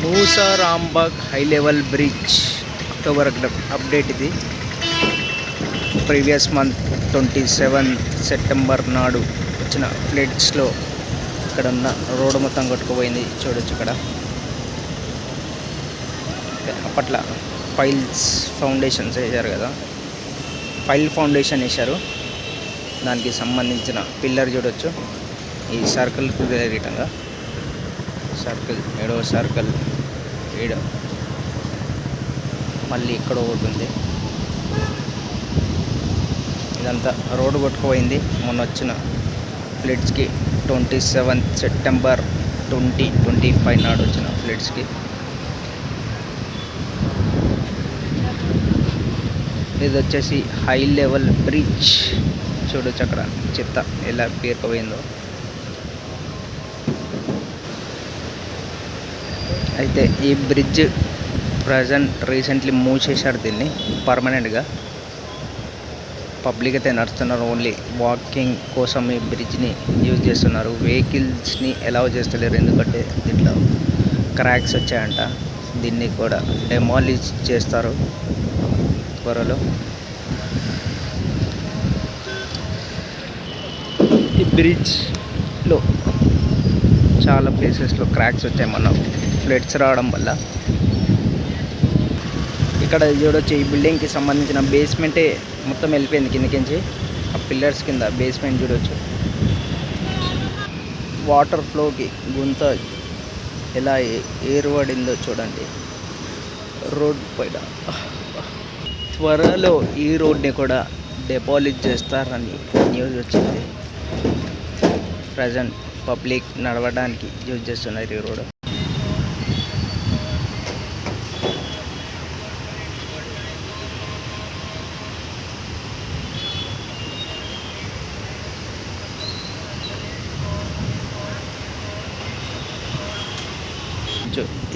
Musa Romberg high level bridge October update ఇది. Previous month 27 September నాడు వచ్చిన ఫ్లడ్స్లో ఇక్కడ ఉన్న రోడ్డు మొత్తం కొట్టుకుపోయింది. చూడొచ్చు ఇక్కడ. అప్పట్లో పైల్స్ ఫౌండేషన్స్ వేశారు కదా, పైల్ ఫౌండేషన్ వేశారు. దానికి సంబంధించిన పిల్లర్ చూడొచ్చు. ఈ సర్కిల్కి రిటంగా సర్కిల్, ఏడో సర్కిల్ ఏడో, మళ్ళీ ఇక్కడ ఒకటి ఉంది. ఇదంతా రోడ్డు కొట్టుకుపోయింది మొన్న వచ్చిన ఫ్లడ్స్కి. 27 సెప్టెంబర్ 2025 నాడు వచ్చిన ఫ్లడ్స్కి. ఇది వచ్చేసి హై లెవెల్ బ్రిడ్జ్. చూడొచ్చు అక్కడ చెత్త ఎలా పేరుకుపోయిందో. అయితే ఈ బ్రిడ్జ్ రీసెంట్లీ మూవ్ చేశారు దీన్ని పర్మనెంట్గా. పబ్లిక్ అయితే నడుస్తున్నారు, ఓన్లీ వాకింగ్ కోసం ఈ బ్రిడ్జ్ని యూజ్ చేస్తున్నారు. వెహికల్స్ని అలౌ చేస్తలేరు, ఎందుకంటే దీంట్లో క్రాక్స్ వచ్చాయంట. దీన్ని కూడా డెమాలిష్ చేస్తారు త్వరలో. ఈ బ్రిడ్జ్లో చాలా ప్లేసెస్లో క్రాక్స్ వచ్చాయి మొన్న ఫ్లడ్స్ రావడం వల్ల. ఇక్కడ చూడొచ్చు, ఈ బిల్డింగ్కి సంబంధించిన బేస్మెంటే మొత్తం వెళ్ళిపోయింది కిందకించి. ఆ పిల్లర్స్ కింద బేస్మెంట్ చూడొచ్చు. వాటర్ ఫ్లోకి గుంత ఎలా ఏర్పడిందో చూడండి రోడ్ పైన. త్వరలో ఈ రోడ్ని కూడా డెపాలిష్ చేస్తారని న్యూస్ వచ్చింది. ప్రజెంట్ పబ్లిక్ నడవడానికి యూజ్ చేస్తున్నారు ఈ రోడ్.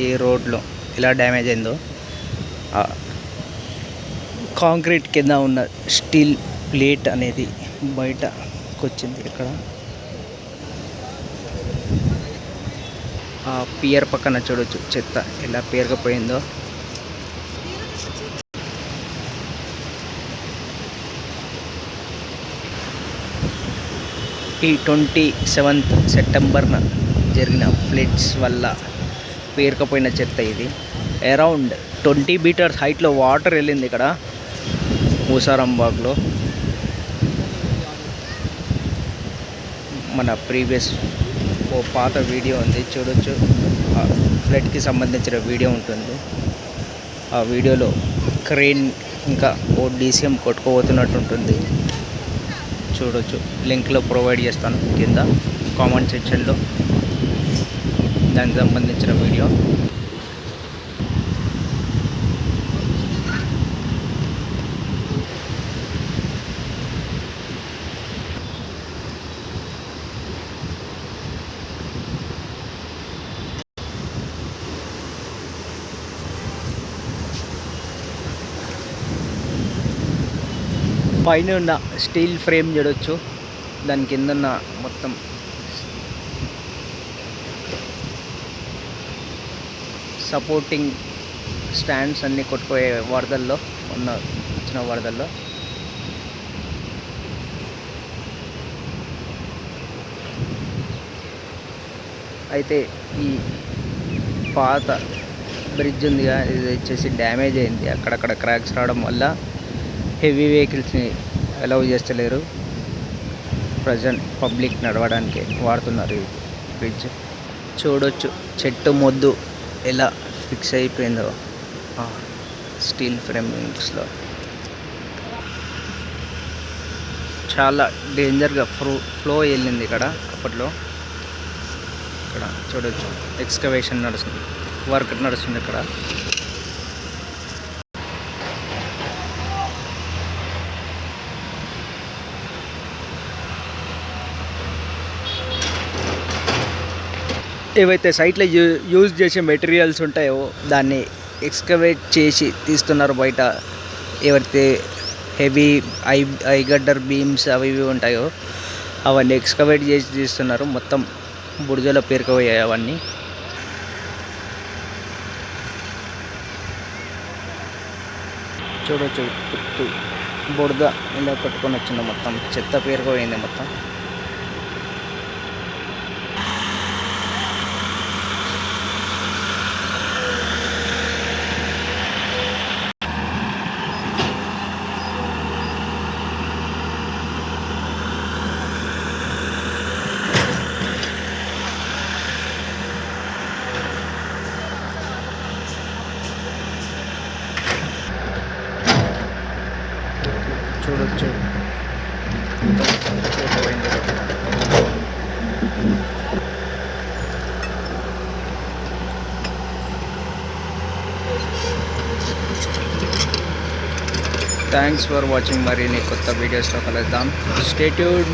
ఈ రోడ్లో ఎలా డ్యామేజ్ అయిందో, కాంక్రీట్ కింద ఉన్న స్టీల్ ప్లేట్ అనేది బయటకు వచ్చింది. ఇక్కడ ఆ పియర్ పక్కన చూడొచ్చు చెత్త ఎలా పేరుకుపోయిందో. ఈ 27 సెప్టెంబర్న జరిగిన ఫ్లడ్స్ వల్ల పేరుకుపోయిన చెత్త ఇది. అరౌండ్ 20 మీటర్స్ హైట్లో వాటర్ వెళ్ళింది ఇక్కడ మూసా రాంబాగ్లో. మన ప్రీవియస్ ఓ పాత వీడియో ఉంది చూడొచ్చు, ఫ్లడ్కి సంబంధించిన వీడియో ఉంటుంది. ఆ వీడియోలో క్రెయిన్ ఇంకా ఓ డీసీఎం కొట్టుకుపోతున్నట్టు ఉంటుంది. చూడొచ్చు, లింక్లో ప్రొవైడ్ చేస్తాను కింద కామెంట్ సెక్షన్లో దానికి సంబంధించిన వీడియో. పైన ఉన్న స్టీల్ ఫ్రేమ్ చూడొచ్చు, దాని కింద ఉన్న మొత్తం సపోర్టింగ్ స్టాండ్స్ అన్నీ కొట్టుకుపోయే వరదల్లో, మొన్న వచ్చిన వరదల్లో. అయితే ఈ పాత బ్రిడ్జ్ ఉందిగా, ఇది వచ్చేసి డ్యామేజ్ అయింది. అక్కడక్కడ క్రాక్స్ రావడం వల్ల హెవీ వెహికల్స్ని అలౌ చేస్తలేరు. ప్రజెంట్ పబ్లిక్ నడవడానికి వాడుతున్నారు ఈ బ్రిడ్జ్. చూడొచ్చు చెట్టు మొద్దు ఎలా ఫిక్స్ అయిపోయిందో స్టీల్ ఫ్రేమింగ్స్లో. చాలా డేంజర్గా ఫ్లో వెళ్ళింది ఇక్కడ అప్పట్లో. ఇక్కడ చూడొచ్చు ఎక్స్కవేషన్ నడుస్తుంది, వర్క్ నడుస్తుంది ఇక్కడ. ఏవైతే సైట్లో యూజ్ చేసే మెటీరియల్స్ ఉంటాయో దాన్ని ఎక్స్కవేట్ చేసి తీస్తున్నారు బయట. ఏవైతే హెవీ ఐగడ్డర్ బీమ్స్ అవి ఇవి ఉంటాయో అవన్నీ ఎక్స్కవేట్ చేసి తీస్తున్నారు. మొత్తం బురదలో పేరుకుపోయాయి అవన్నీ. చూడొచ్చు పుట్టు బురద ఇలా కొట్టుకొని వచ్చింది, మొత్తం చెత్త పేరుకుపోయింది మొత్తం. చూడొచ్చు థ్యాంక్స్ ఫర్ వాచింగ్. మరిన్ని కొత్త వీడియోస్లో కలుద్దాం. Stay tuned.